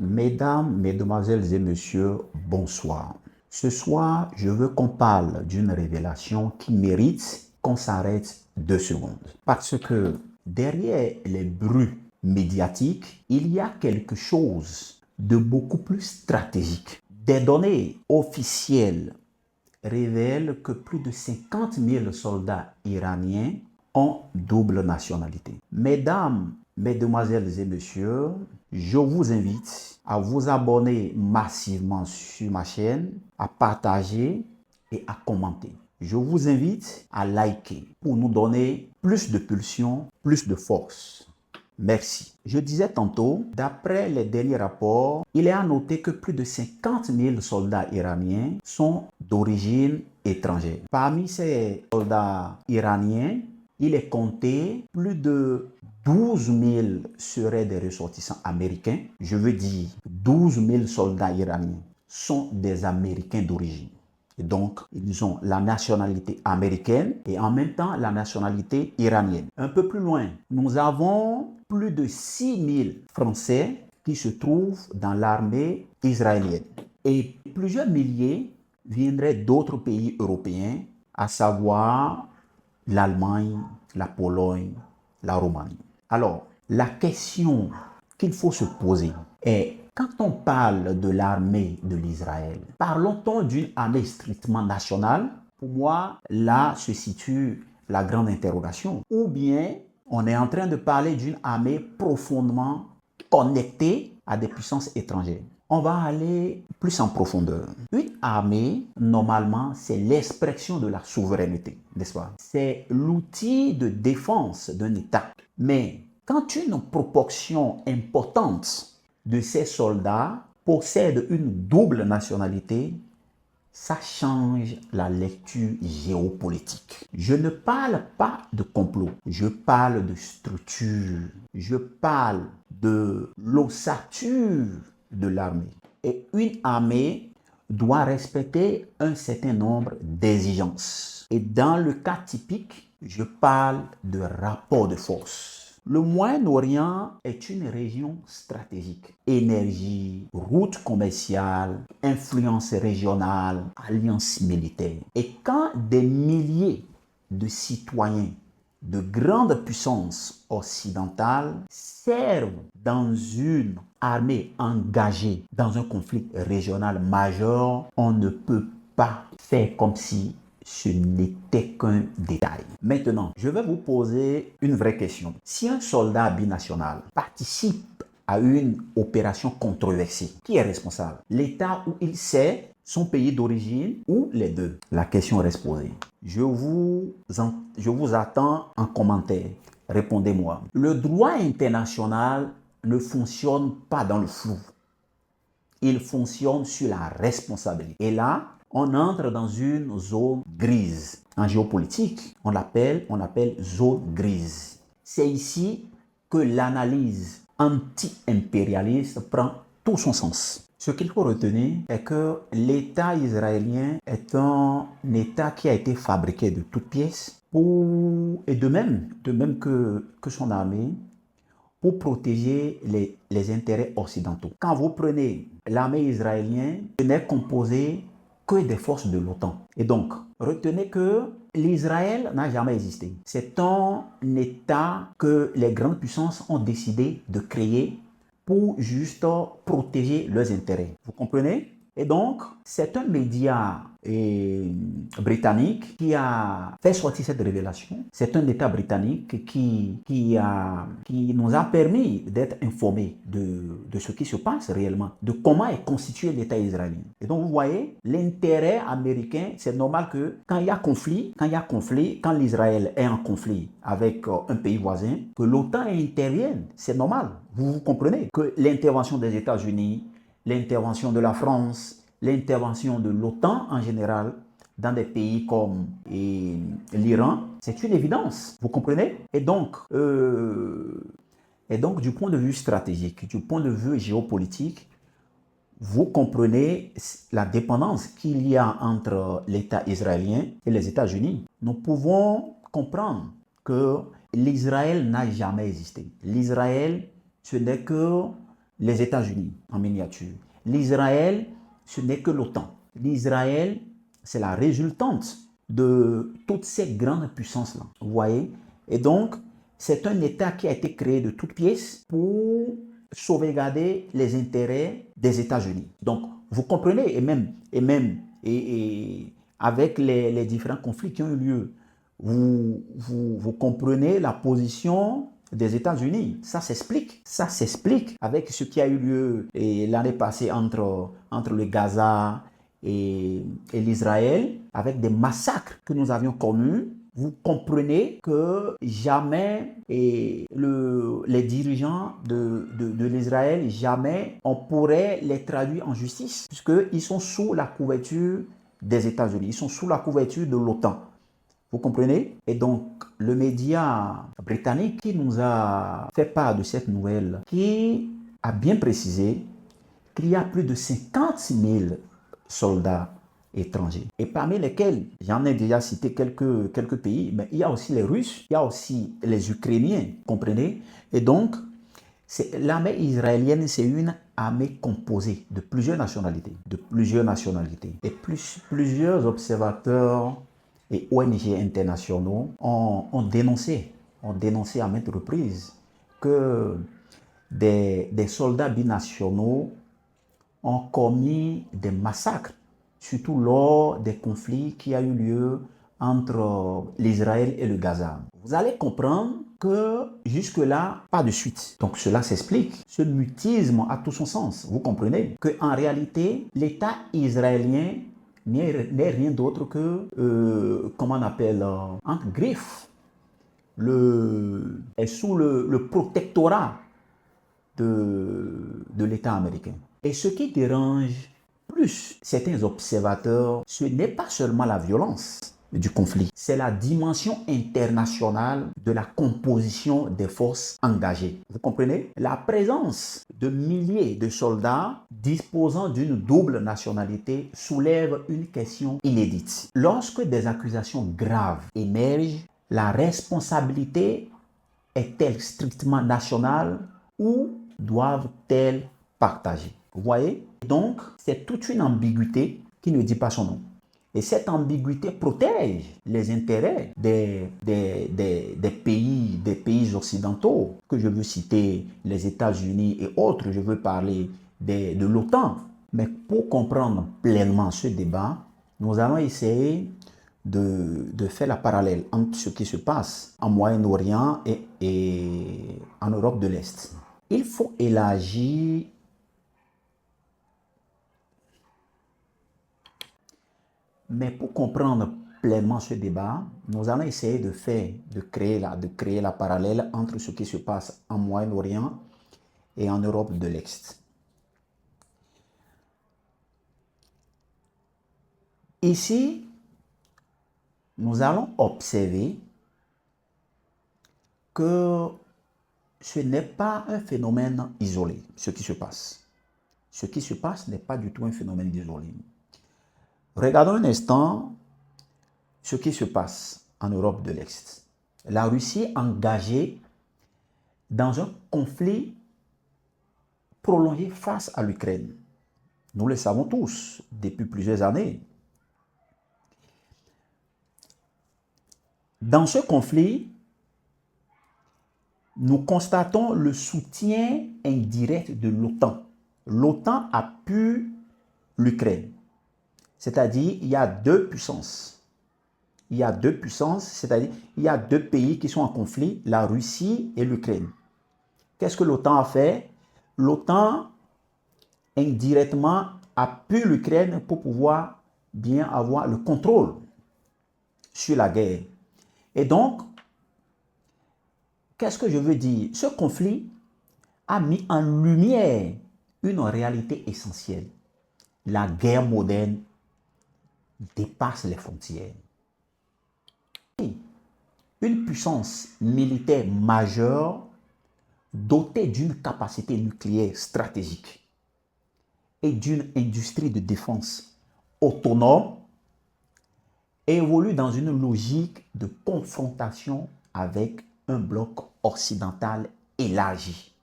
Mesdames, Mesdemoiselles et Messieurs, bonsoir. Ce soir, je veux qu'on parle d'une révélation qui mérite qu'on s'arrête 2 secondes. Parce que derrière les bruits médiatiques, il y a quelque chose de beaucoup plus stratégique. Des données officielles révèlent que plus de 50 000 soldats iraniens ont double nationalité. Mesdames, Mesdemoiselles et Messieurs, je vous invite à vous abonner massivement sur ma chaîne, à partager et à commenter. Je vous invite à liker pour nous donner plus de pulsion, plus de force. Merci. Je disais tantôt, d'après les derniers rapports, il est à noter que plus de 50 000 soldats iraniens sont d'origine étrangère. Parmi ces soldats iraniens, il est compté plus de 12 000 seraient des ressortissants américains. Je veux dire, 12 000 soldats iraniens sont des Américains d'origine. Et donc, ils ont la nationalité américaine et en même temps la nationalité iranienne. Un peu plus loin, nous avons plus de 6 000 Français qui se trouvent dans l'armée israélienne. Et plusieurs milliers viendraient d'autres pays européens, à savoir l'Allemagne, la Pologne, la Roumanie. Alors, la question qu'il faut se poser est, quand on parle de l'armée de l'Israël, parlons-on d'une armée strictement nationale? Pour moi, là se situe la grande interrogation. Ou bien, on est en train de parler d'une armée profondément connectée à des puissances étrangères. On va aller plus en profondeur. Une armée, normalement, c'est l'expression de la souveraineté, n'est-ce pas? C'est l'outil de défense d'un État. Mais quand une proportion importante de ces soldats possède une double nationalité, ça change la lecture géopolitique. Je ne parle pas de complot, je parle de structure, je parle de l'ossature de l'armée. Et une armée doit respecter un certain nombre d'exigences. Et dans le cas typique, je parle de rapport de force. Le Moyen-Orient est une région stratégique. Énergie, route commerciale, influence régionale, alliance militaire. Et quand des milliers de citoyens de grandes puissances occidentales servent dans une armée engagée dans un conflit régional majeur, on ne peut pas faire comme si ce n'était qu'un détail. Maintenant, je vais vous poser une vraie question. Si un soldat binational participe à une opération controversée, qui est responsable? L'État où il sert, son pays d'origine ou les deux? La question reste posée. Je vous attends en commentaire. Répondez-moi. Le droit international ne fonctionne pas dans le flou. Il fonctionne sur la responsabilité. Et là, on entre dans une zone grise. En géopolitique, on l'appelle zone grise. C'est ici que l'analyse anti-impérialiste prend tout son sens. Ce qu'il faut retenir est que l'État israélien est un État qui a été fabriqué de toutes pièces et de même que son armée, pour protéger les intérêts occidentaux. Quand vous prenez l'armée israélienne, ce n'est composé que des forces de l'OTAN. Et donc, retenez que l'Israël n'a jamais existé. C'est un État que les grandes puissances ont décidé de créer pour juste protéger leurs intérêts. Vous comprenez? Et donc, c'est un média britannique qui a fait sortir cette révélation. C'est un État britannique qui nous a permis d'être informés de ce qui se passe réellement, de comment est constitué l'État israélien. Et donc, vous voyez, l'intérêt américain, c'est normal que quand il y a conflit, quand l'Israël est en conflit avec un pays voisin, que l'OTAN intervienne. C'est normal. Vous comprenez que l'intervention des États-Unis, l'intervention de la France, l'intervention de l'OTAN en général dans des pays comme l'Iran, c'est une évidence. Vous comprenez? Et donc, du point de vue stratégique, du point de vue géopolitique, vous comprenez la dépendance qu'il y a entre l'État israélien et les États-Unis. Nous pouvons comprendre que l'Israël n'a jamais existé. L'Israël, ce n'est que les États-Unis en miniature. L'Israël, ce n'est que l'OTAN. L'Israël, c'est la résultante de toutes ces grandes puissances-là. Vous voyez? Et donc, c'est un État qui a été créé de toutes pièces pour sauvegarder les intérêts des États-Unis. Donc, vous comprenez, et avec les différents conflits qui ont eu lieu, vous comprenez la position des États-Unis. Ça s'explique. Ça s'explique avec ce qui a eu lieu l'année passée entre le Gaza et l'Israël, avec des massacres que nous avions connus. Vous comprenez que jamais les dirigeants de l'Israël, jamais on pourrait les traduire en justice, puisqu'ils sont sous la couverture des États-Unis, ils sont sous la couverture de l'OTAN. Vous comprenez? Et donc, le média britannique qui nous a fait part de cette nouvelle, qui a bien précisé qu'il y a plus de 50 000 soldats étrangers. Et parmi lesquels, j'en ai déjà cité quelques pays, mais il y a aussi les Russes, il y a aussi les Ukrainiens, comprenez? Et donc, l'armée israélienne, c'est une armée composée de plusieurs nationalités. Et plusieurs observateurs et ONG internationaux ont dénoncé à maintes reprises que des soldats binationaux ont commis des massacres, surtout lors des conflits qui a eu lieu entre l'Israël et le Gaza. Vous allez comprendre que jusque-là, pas de suite. Donc cela s'explique. Ce mutisme a tout son sens. Vous comprenez qu'en réalité, l'État israélien n'est rien d'autre que, comment on appelle, entre griffes, est sous le protectorat de l'État américain. Et ce qui dérange plus certains observateurs, ce n'est pas seulement la violence du conflit, c'est la dimension internationale de la composition des forces engagées. Vous comprenez? La présence de milliers de soldats disposant d'une double nationalité soulève une question inédite. Lorsque des accusations graves émergent, la responsabilité est-elle strictement nationale ou doivent-elles partager? Vous voyez? Donc, c'est toute une ambiguïté qui ne dit pas son nom. Et cette ambiguïté protège les intérêts des pays occidentaux, que je veux citer les États-Unis et autres, je veux parler de l'OTAN. Mais pour comprendre pleinement ce débat, nous allons essayer de faire la parallèle entre ce qui se passe en Moyen-Orient et en Europe de l'Est. Il faut élargir Mais pour comprendre pleinement ce débat, nous allons essayer de créer la parallèle entre ce qui se passe en Moyen-Orient et en Europe de l'Est. Ici, nous allons observer que ce n'est pas un phénomène isolé, ce qui se passe. Ce qui se passe n'est pas du tout un phénomène isolé. Regardons un instant ce qui se passe en Europe de l'Est. La Russie est engagée dans un conflit prolongé face à l'Ukraine. Nous le savons tous depuis plusieurs années. Dans ce conflit, nous constatons le soutien indirect de l'OTAN. L'OTAN appuie l'Ukraine. C'est-à-dire, il y a deux puissances. Il y a deux puissances, c'est-à-dire, il y a deux pays qui sont en conflit, la Russie et l'Ukraine. Qu'est-ce que l'OTAN a fait? L'OTAN, indirectement, appuie l'Ukraine pour pouvoir bien avoir le contrôle sur la guerre. Et donc, qu'est-ce que je veux dire? Ce conflit a mis en lumière une réalité essentielle. La guerre moderne dépasse les frontières. Une puissance militaire majeure dotée d'une capacité nucléaire stratégique et d'une industrie de défense autonome évolue dans une logique de confrontation avec un bloc occidental élargi.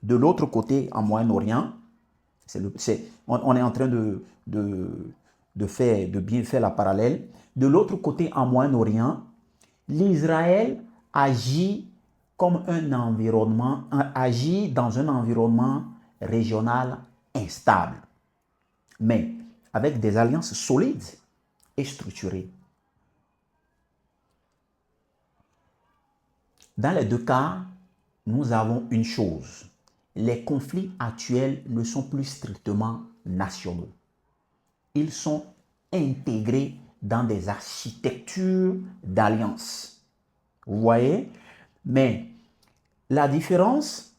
de l'autre côté, en Moyen-Orient, on est en train de bien faire la parallèle. De l'autre côté, en Moyen-Orient, l'Israël agit agit dans un environnement régional instable, mais avec des alliances solides et structurées. Dans les deux cas, nous avons une chose. Les conflits actuels ne sont plus strictement nationaux. Ils sont intégrés dans des architectures d'alliance. Vous voyez? Mais la différence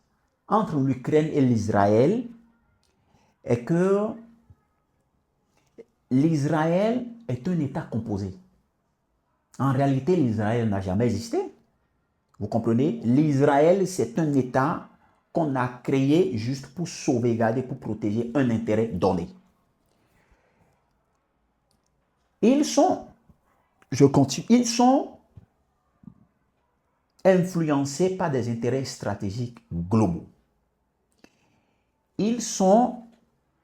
entre l'Ukraine et l'Israël est que l'Israël est un État composé. En réalité, l'Israël n'a jamais existé. Vous comprenez? L'Israël, c'est un État qu'on a créé juste pour sauvegarder, pour protéger un intérêt donné. Ils sont influencés par des intérêts stratégiques globaux. Ils sont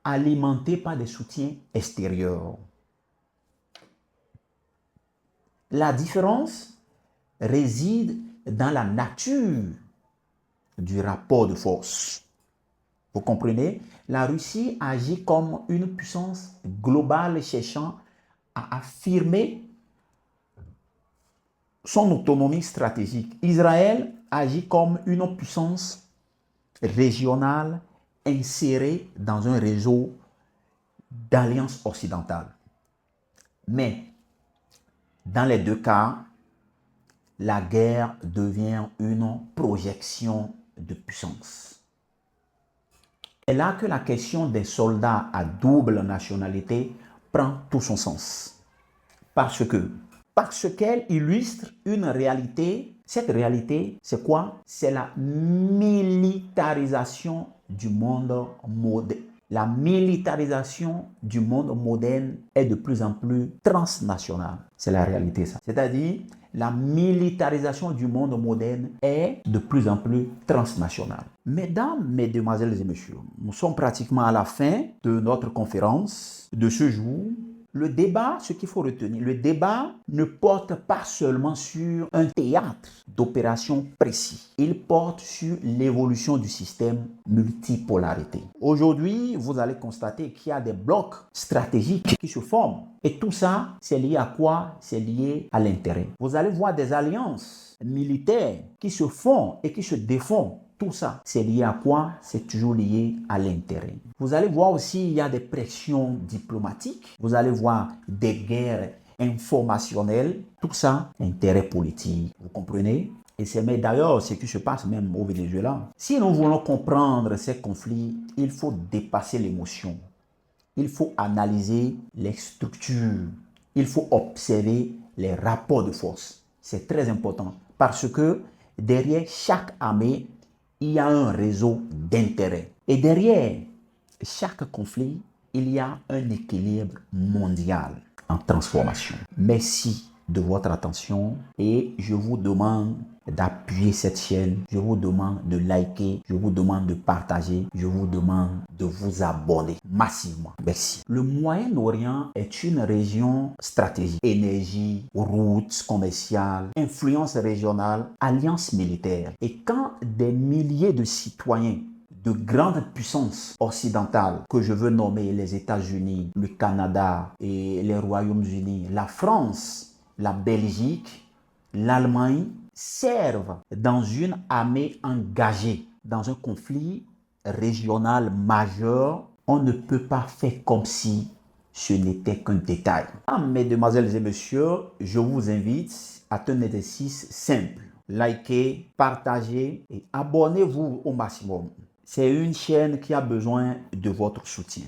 alimentés par des soutiens extérieurs. La différence réside dans la nature du rapport de force. Vous comprenez? La Russie agit comme une puissance globale cherchant à affirmer son autonomie stratégique. Israël agit comme une puissance régionale insérée dans un réseau d'alliances occidentales. Mais dans les deux cas, la guerre devient une projection de puissance. C'est là que la question des soldats à double nationalité prend tout son sens. Parce qu'elle illustre une réalité. Cette réalité, c'est quoi? C'est la militarisation du monde moderne. La militarisation du monde moderne est de plus en plus transnationale. C'est la réalité, ça. C'est-à-dire, la militarisation du monde moderne est de plus en plus transnationale. Mesdames, mesdemoiselles et messieurs, nous sommes pratiquement à la fin de notre conférence de ce jour. Le débat, ce qu'il faut retenir, le débat ne porte pas seulement sur un théâtre d'opérations précis. Il porte sur l'évolution du système multipolarité. Aujourd'hui, vous allez constater qu'il y a des blocs stratégiques qui se forment. Et tout ça, c'est lié à quoi? C'est lié à l'intérêt. Vous allez voir des alliances militaires qui se font et qui se défont. Tout ça, c'est lié à quoi? C'est toujours lié à l'intérêt. Vous allez voir aussi, il y a des pressions diplomatiques. Vous allez voir des guerres informationnelles. Tout ça, intérêt politique. Vous comprenez? Et c'est d'ailleurs ce qui se passe même au Venezuela. Si nous voulons comprendre ces conflits, il faut dépasser l'émotion. Il faut analyser les structures. Il faut observer les rapports de force. C'est très important parce que derrière chaque armée, il y a un réseau d'intérêts. Et derrière chaque conflit, il y a un équilibre mondial en transformation. Merci de votre attention et je vous demande d'appuyer cette chaîne. Je vous demande de liker, je vous demande de partager, je vous demande de vous abonner massivement. Merci. Le Moyen-Orient est une région stratégique. Énergie, routes commerciales, influence régionale, alliance militaire. Et quand des milliers de citoyens de grandes puissances occidentales que je veux nommer les États-Unis, le Canada et les Royaumes-Unis, la France, la Belgique, l'Allemagne servent dans une armée engagée dans un conflit régional majeur, on ne peut pas faire comme si ce n'était qu'un détail. Mesdemoiselles et messieurs, je vous invite à un exercice simple. Likez, partagez et abonnez-vous au maximum. C'est une chaîne qui a besoin de votre soutien.